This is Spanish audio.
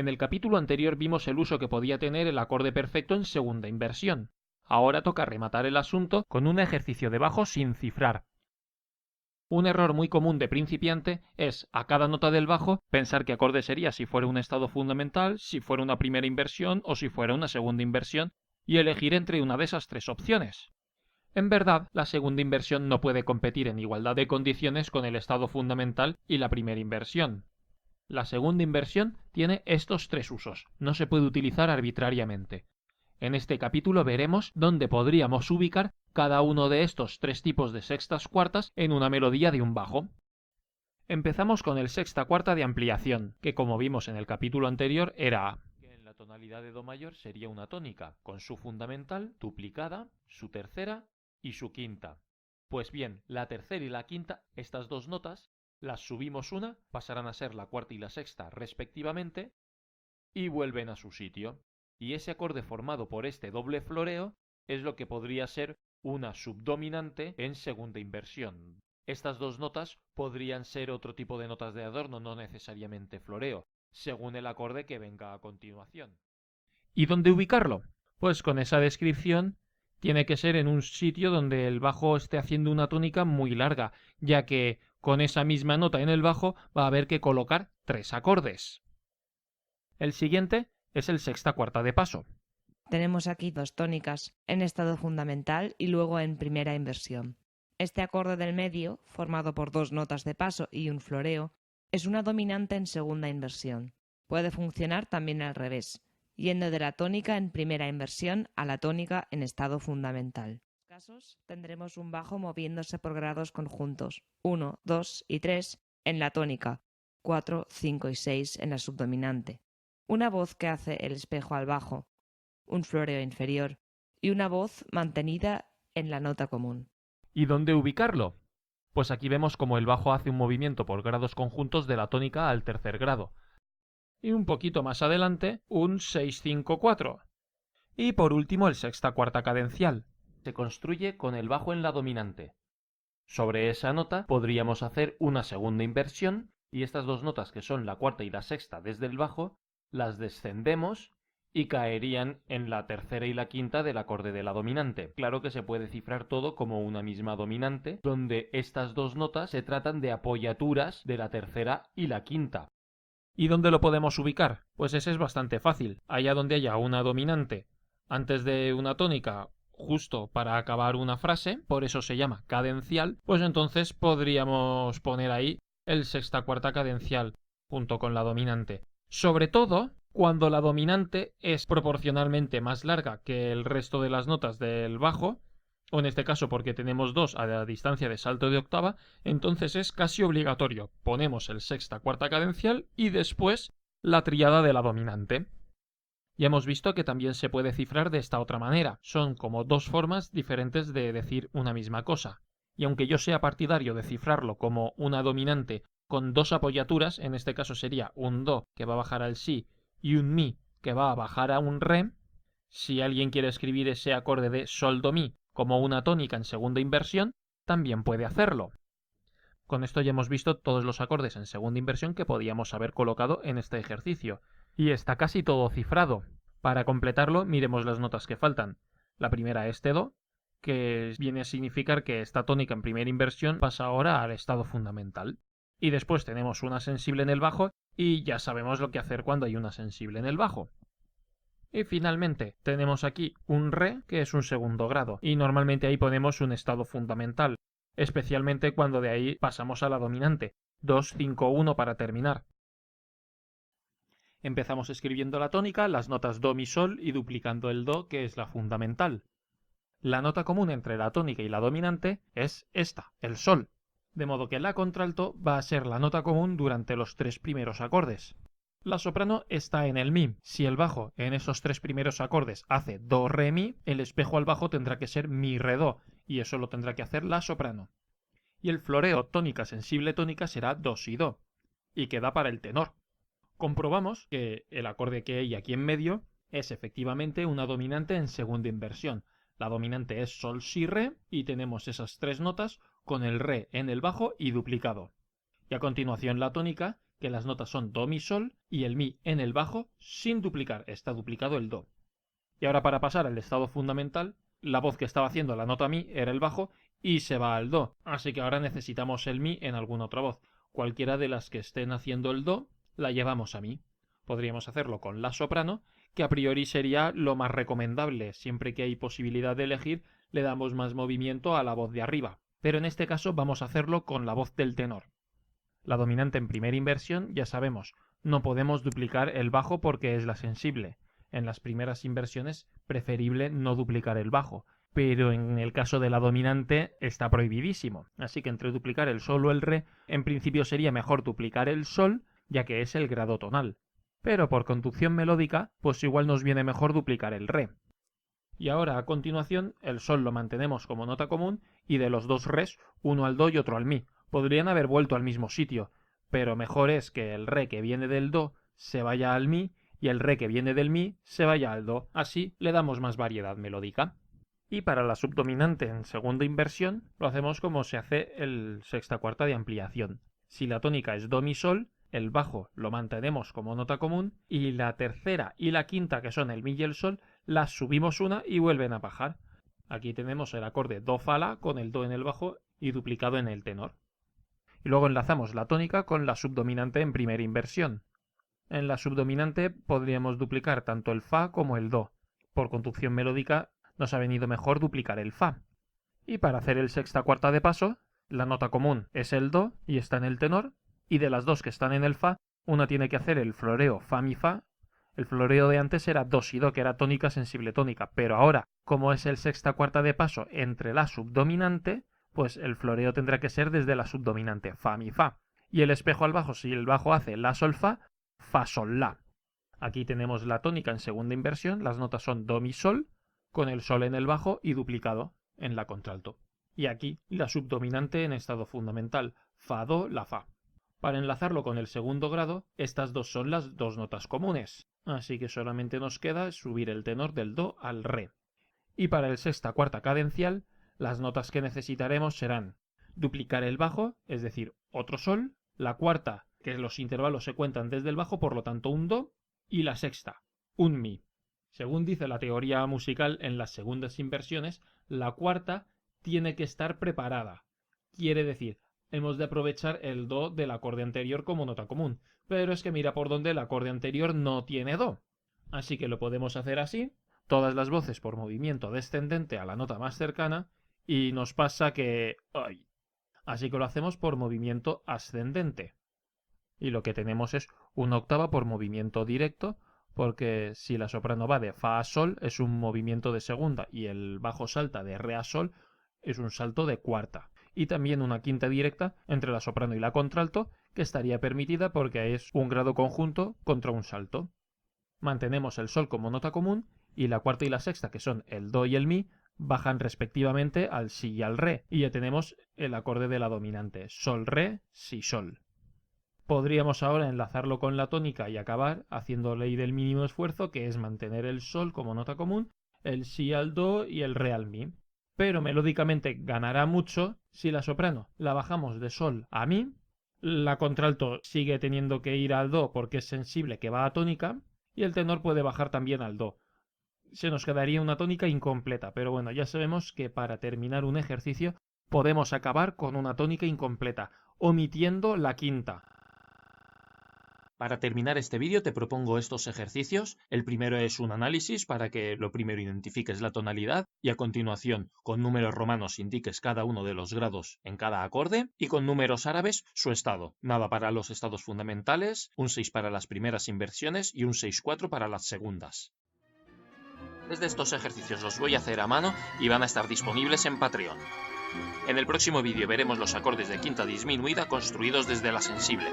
En el capítulo anterior vimos el uso que podía tener el acorde perfecto en segunda inversión. Ahora toca rematar el asunto con un ejercicio de bajo sin cifrar. Un error muy común de principiante es, a cada nota del bajo, pensar qué acorde sería si fuera un estado fundamental, si fuera una primera inversión o si fuera una segunda inversión, y elegir entre una de esas tres opciones. En verdad, la segunda inversión no puede competir en igualdad de condiciones con el estado fundamental y la primera inversión. La segunda inversión tiene estos tres usos, no se puede utilizar arbitrariamente. En este capítulo veremos dónde podríamos ubicar cada uno de estos tres tipos de sextas cuartas en una melodía de un bajo. Empezamos con el sexta cuarta de ampliación, que como vimos en el capítulo anterior era A, que en la tonalidad de Do mayor sería una tónica, con su fundamental, duplicada, su tercera y su quinta. Pues bien, la tercera y la quinta, estas dos notas, las subimos una, pasarán a ser la cuarta y la sexta respectivamente, y vuelven a su sitio. Y ese acorde formado por este doble floreo es lo que podría ser una subdominante en segunda inversión. Estas dos notas podrían ser otro tipo de notas de adorno, no necesariamente floreo, según el acorde que venga a continuación. ¿Y dónde ubicarlo? Pues con esa descripción tiene que ser en un sitio donde el bajo esté haciendo una tónica muy larga, ya que con esa misma nota en el bajo va a haber que colocar tres acordes. El siguiente es el sexta cuarta de paso. Tenemos aquí dos tónicas, en estado fundamental y luego en primera inversión. Este acorde del medio, formado por dos notas de paso y un floreo, es una dominante en segunda inversión. Puede funcionar también al revés, yendo de la tónica en primera inversión a la tónica en estado fundamental. En estos casos tendremos un bajo moviéndose por grados conjuntos, 1, 2 y 3 en la tónica, 4, 5 y 6 en la subdominante. Una voz que hace el espejo al bajo, un floreo inferior y una voz mantenida en la nota común. ¿Y dónde ubicarlo? Pues aquí vemos como el bajo hace un movimiento por grados conjuntos de la tónica al tercer grado. Y un poquito más adelante, un 6-5-4. Y por último el sexta cuarta cadencial. Se construye con el bajo en la dominante. Sobre esa nota podríamos hacer una segunda inversión y estas dos notas que son la cuarta y la sexta desde el bajo las descendemos y caerían en la tercera y la quinta del acorde de la dominante. Claro que se puede cifrar todo como una misma dominante, donde estas dos notas se tratan de apoyaturas de la tercera y la quinta. ¿Y dónde lo podemos ubicar? Pues ese es bastante fácil. Allá donde haya una dominante antes de una tónica justo para acabar una frase, por eso se llama cadencial, pues entonces podríamos poner ahí el sexta cuarta cadencial junto con la dominante. Sobre todo cuando la dominante es proporcionalmente más larga que el resto de las notas del bajo, o en este caso porque tenemos dos a la distancia de salto de octava, entonces es casi obligatorio. Ponemos el sexta cuarta cadencial y después la tríada de la dominante. Ya hemos visto que también se puede cifrar de esta otra manera. Son como dos formas diferentes de decir una misma cosa. Y aunque yo sea partidario de cifrarlo como una dominante con dos apoyaturas, en este caso sería un do que va a bajar al si y un mi que va a bajar a un re, si alguien quiere escribir ese acorde de sol do mi como una tónica en segunda inversión, también puede hacerlo. Con esto ya hemos visto todos los acordes en segunda inversión que podíamos haber colocado en este ejercicio. Y está casi todo cifrado. Para completarlo, miremos las notas que faltan. La primera es do, que viene a significar que esta tónica en primera inversión pasa ahora al estado fundamental. Y después tenemos una sensible en el bajo y ya sabemos lo que hacer cuando hay una sensible en el bajo. Y finalmente tenemos aquí un re, que es un segundo grado, y normalmente ahí ponemos un estado fundamental, especialmente cuando de ahí pasamos a la dominante, 2-5-1 para terminar. Empezamos escribiendo la tónica, las notas do, mi, sol y duplicando el do, que es la fundamental. La nota común entre la tónica y la dominante es esta, el sol, de modo que la contralto va a ser la nota común durante los tres primeros acordes. La soprano está en el mi. Si el bajo en esos tres primeros acordes hace do, re, mi, el espejo al bajo tendrá que ser mi, re, do, y eso lo tendrá que hacer la soprano. Y el floreo tónica sensible tónica será do, si, do, y queda para el tenor. Comprobamos que el acorde que hay aquí en medio es efectivamente una dominante en segunda inversión. La dominante es sol, si, re, y tenemos esas tres notas con el re en el bajo y duplicado. Y a continuación la tónica que las notas son do, mi, sol y el mi en el bajo sin duplicar, está duplicado el do. Y ahora para pasar al estado fundamental, la voz que estaba haciendo la nota mi era el bajo y se va al do, así que ahora necesitamos el mi en alguna otra voz. Cualquiera de las que estén haciendo el do la llevamos a mi. Podríamos hacerlo con la soprano, que a priori sería lo más recomendable. Siempre que hay posibilidad de elegir, le damos más movimiento a la voz de arriba. Pero en este caso vamos a hacerlo con la voz del tenor. La dominante en primera inversión, ya sabemos, no podemos duplicar el bajo porque es la sensible. En las primeras inversiones, preferible no duplicar el bajo. Pero en el caso de la dominante está prohibidísimo. Así que entre duplicar el sol o el re, en principio sería mejor duplicar el sol, ya que es el grado tonal. Pero por conducción melódica, pues igual nos viene mejor duplicar el re. Y ahora a continuación, el sol lo mantenemos como nota común y de los dos res, uno al do y otro al mi. Podrían haber vuelto al mismo sitio, pero mejor es que el re que viene del do se vaya al mi y el re que viene del mi se vaya al do. Así le damos más variedad melódica. Y para la subdominante en segunda inversión, lo hacemos como se hace el sexta cuarta de ampliación. Si la tónica es do, mi, sol, el bajo lo mantenemos como nota común y la tercera y la quinta, que son el mi y el sol, las subimos una y vuelven a bajar. Aquí tenemos el acorde do, fa, la con el do en el bajo y duplicado en el tenor. Y luego enlazamos la tónica con la subdominante en primera inversión. En la subdominante podríamos duplicar tanto el fa como el do. Por conducción melódica nos ha venido mejor duplicar el fa. Y para hacer el sexta cuarta de paso, la nota común es el do y está en el tenor, y de las dos que están en el fa, una tiene que hacer el floreo fa, mi, fa. El floreo de antes era do, si, do, que era tónica, sensible, tónica, pero ahora, como es el sexta cuarta de paso entre la subdominante, pues el floreo tendrá que ser desde la subdominante, fa, mi, fa. Y el espejo al bajo, si el bajo hace la, sol, fa, sol, la. Aquí tenemos la tónica en segunda inversión, las notas son do, mi, sol, con el sol en el bajo y duplicado en la contralto. Y aquí la subdominante en estado fundamental, fa, do, la, fa. Para enlazarlo con el segundo grado, estas dos son las dos notas comunes, así que solamente nos queda subir el tenor del do al re. Y para el sexta cuarta cadencial, las notas que necesitaremos serán duplicar el bajo, es decir, otro sol, la cuarta, que los intervalos se cuentan desde el bajo, por lo tanto un do, y la sexta, un mi. Según dice la teoría musical, en las segundas inversiones, la cuarta tiene que estar preparada. Quiere decir, hemos de aprovechar el do del acorde anterior como nota común, pero es que mira por donde el acorde anterior no tiene do. Así que lo podemos hacer así, todas las voces por movimiento descendente a la nota más cercana, y nos pasa que... ¡ay! Así que lo hacemos por movimiento ascendente. Y lo que tenemos es una octava por movimiento directo, porque si la soprano va de fa a sol es un movimiento de segunda y el bajo salta de re a sol es un salto de cuarta. Y también una quinta directa entre la soprano y la contralto, que estaría permitida porque es un grado conjunto contra un salto. Mantenemos el sol como nota común y la cuarta y la sexta, que son el do y el mi, bajan respectivamente al si y al re, y ya tenemos el acorde de la dominante, sol, re, si, sol. Podríamos ahora enlazarlo con la tónica y acabar haciendo ley del mínimo esfuerzo, que es mantener el sol como nota común, el si al do y el re al mi. Pero melódicamente ganará mucho si la soprano la bajamos de sol a mi, la contralto sigue teniendo que ir al do porque es sensible que va a tónica, y el tenor puede bajar también al do. Se nos quedaría una tónica incompleta, pero bueno, ya sabemos que para terminar un ejercicio podemos acabar con una tónica incompleta, omitiendo la quinta. Para terminar este vídeo te propongo estos ejercicios. El primero es un análisis para que lo primero identifiques la tonalidad y a continuación con números romanos indiques cada uno de los grados en cada acorde y con números árabes su estado. Nada para los estados fundamentales, un 6 para las primeras inversiones y un 6-4 para las segundas. Desde estos ejercicios los voy a hacer a mano y van a estar disponibles en Patreon. En el próximo vídeo veremos los acordes de quinta disminuida construidos desde la sensible.